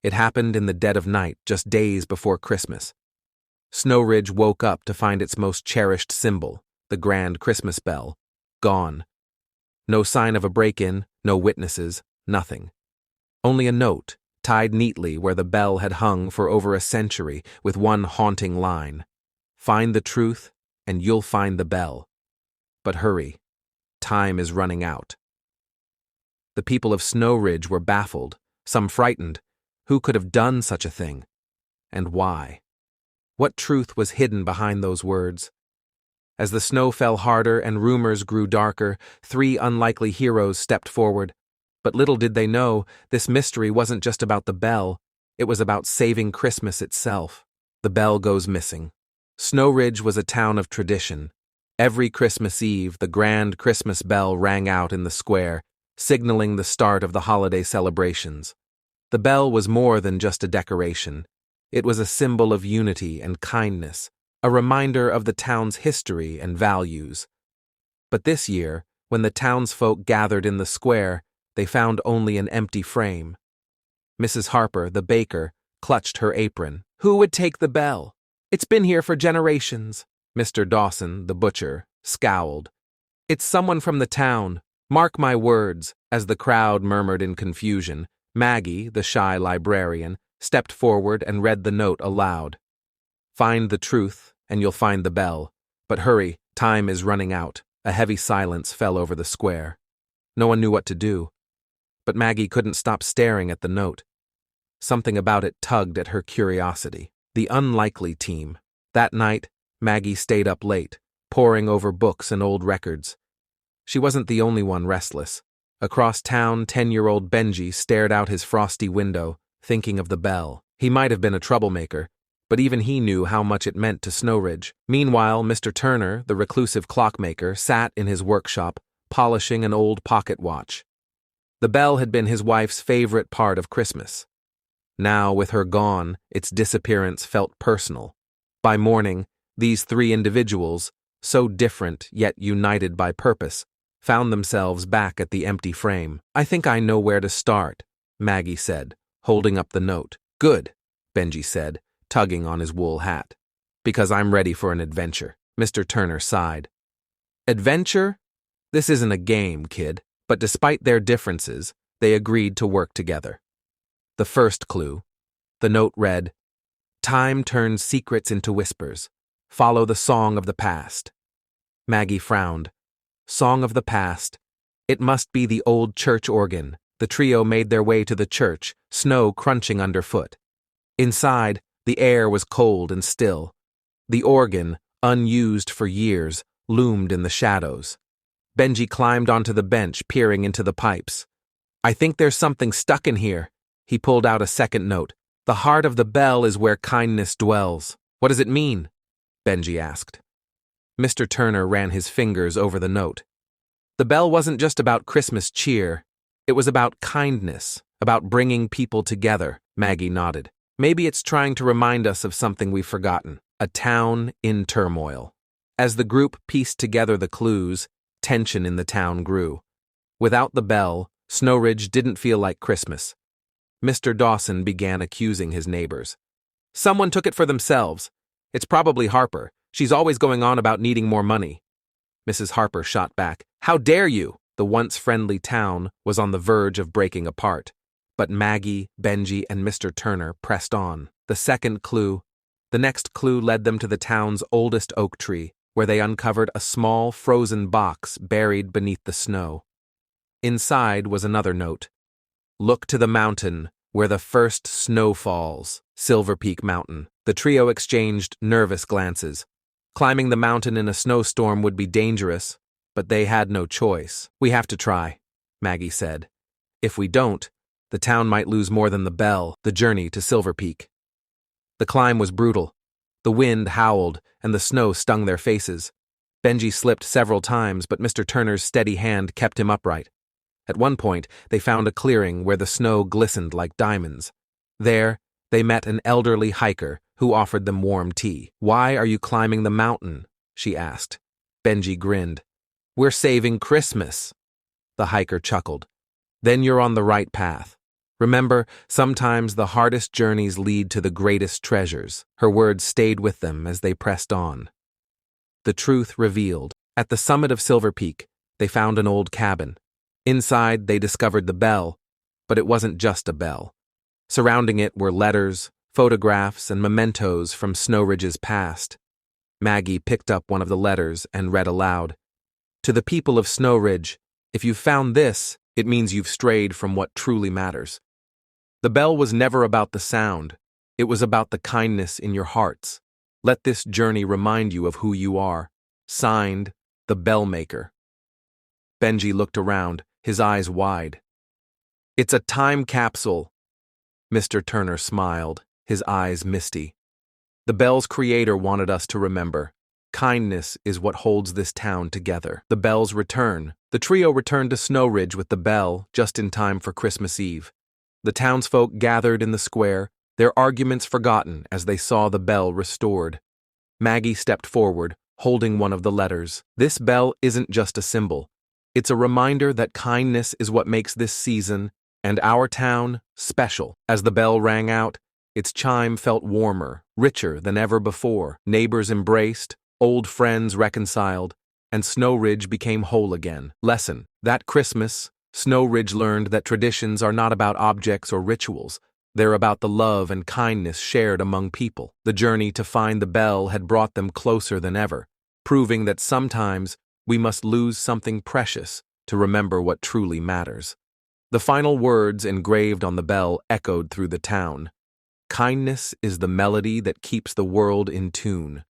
It happened in the dead of night, just days before Christmas. Snow Ridge woke up to find its most cherished symbol, the grand Christmas bell, gone. No sign of a break-in, no witnesses, nothing. Only a note, tied neatly where the bell had hung for over a century with one haunting line. Find the truth, and you'll find the bell. But hurry. Time is running out. The people of Snow Ridge were baffled, some frightened. Who could have done such a thing? And why? What truth was hidden behind those words? As the snow fell harder and rumors grew darker, 3 unlikely heroes stepped forward. But little did they know, this mystery wasn't just about the bell, it was about saving Christmas itself. The bell goes missing. Snow Ridge was a town of tradition. Every Christmas Eve, the grand Christmas bell rang out in the square, signaling the start of the holiday celebrations. The bell was more than just a decoration. It was a symbol of unity and kindness, a reminder of the town's history and values. But this year, when the townsfolk gathered in the square, they found only an empty frame. Mrs. Harper, the baker, clutched her apron. "Who would take the bell? It's been here for generations." Mr. Dawson, the butcher, scowled. "It's someone from the town. Mark my words." As the crowd murmured in confusion, Maggie, the shy librarian, stepped forward and read the note aloud. "Find the truth, and you'll find the bell. But hurry, time is running out." A heavy silence fell over the square. No one knew what to do. But Maggie couldn't stop staring at the note. Something about it tugged at her curiosity. The unlikely team. That night, Maggie stayed up late, poring over books and old records. She wasn't the only one restless. Across town, 10-year-old Benji stared out his frosty window, thinking of the bell. He might have been a troublemaker, but even he knew how much it meant to Snow Ridge. Meanwhile, Mr. Turner, the reclusive clockmaker, sat in his workshop, polishing an old pocket watch. The bell had been his wife's favorite part of Christmas. Now, with her gone, its disappearance felt personal. By morning, these 3 individuals, so different yet united by purpose, found themselves back at the empty frame. "I think I know where to start," Maggie said, holding up the note. "Good," Benji said, tugging on his wool hat. "Because I'm ready for an adventure." Mr. Turner sighed. "Adventure? This isn't a game, kid." But despite their differences, they agreed to work together. The first clue. The note read, "Time turns secrets into whispers. Follow the song of the past." Maggie frowned. Song of the past. It must be the old church organ. The trio made their way to the church, snow crunching underfoot. Inside, the air was cold and still. The organ, unused for years, loomed in the shadows. Benji climbed onto the bench, peering into the pipes. "I think there's something stuck in here." He pulled out a second note. "The heart of the bell is where kindness dwells." "What does it mean?" Benji asked. Mr. Turner ran his fingers over the note. The bell wasn't just about Christmas cheer. It was about kindness, about bringing people together. Maggie nodded. "Maybe it's trying to remind us of something we've forgotten. A town in turmoil." As the group pieced together the clues, tension in the town grew. Without the bell, Snow Ridge didn't feel like Christmas. Mr. Dawson began accusing his neighbors. "Someone took it for themselves. It's probably Harper. She's always going on about needing more money." Mrs. Harper shot back. "How dare you?" The once friendly town was on the verge of breaking apart. But Maggie, Benji, and Mr. Turner pressed on. The next clue led them to the town's oldest oak tree, where they uncovered a small, frozen box buried beneath the snow. Inside was another note. "Look to the mountain, where the first snow falls." Silver Peak Mountain. The trio exchanged nervous glances. Climbing the mountain in a snowstorm would be dangerous, but they had no choice. "We have to try," Maggie said. "If we don't, the town might lose more than the bell." The journey to Silver Peak. The climb was brutal. The wind howled, and the snow stung their faces. Benji slipped several times, but Mr. Turner's steady hand kept him upright. At one point, they found a clearing where the snow glistened like diamonds. There, they met an elderly hiker who offered them warm tea. "Why are you climbing the mountain?" she asked. Benji grinned. "We're saving Christmas." The hiker chuckled. "Then you're on the right path. Remember, sometimes the hardest journeys lead to the greatest treasures. Her words stayed with them as they pressed on. The truth revealed. At the summit of Silver Peak, they found an old cabin. Inside, they discovered the bell, but it wasn't just a bell. Surrounding it were letters, photographs, and mementos from Snow Ridge's past. Maggie picked up one of the letters and read aloud. To the people of Snow Ridge, if you've found this, it means you've strayed from what truly matters. The bell was never about the sound. It was about the kindness in your hearts. Let this journey remind you of who you are. Signed, the Bellmaker. Benji looked around, his eyes wide. It's a time capsule. Mr. Turner smiled, his eyes misty. The bell's creator wanted us to remember. Kindness is what holds this town together. The bell's return. The trio returned to Snow Ridge with the bell just in time for Christmas Eve. The townsfolk gathered in the square, their arguments forgotten as they saw the bell restored. Maggie stepped forward, holding one of the letters. This bell isn't just a symbol. It's a reminder that kindness is what makes this season and our town special. As the bell rang out, its chime felt warmer, richer than ever before. Neighbors embraced, old friends reconciled, and Snow Ridge became whole again. Lesson: that Christmas, Snow Ridge learned that traditions are not about objects or rituals. They're about the love and kindness shared among people. The journey to find the bell had brought them closer than ever, proving that sometimes we must lose something precious to remember what truly matters. The final words engraved on the bell echoed through the town. Kindness is the melody that keeps the world in tune.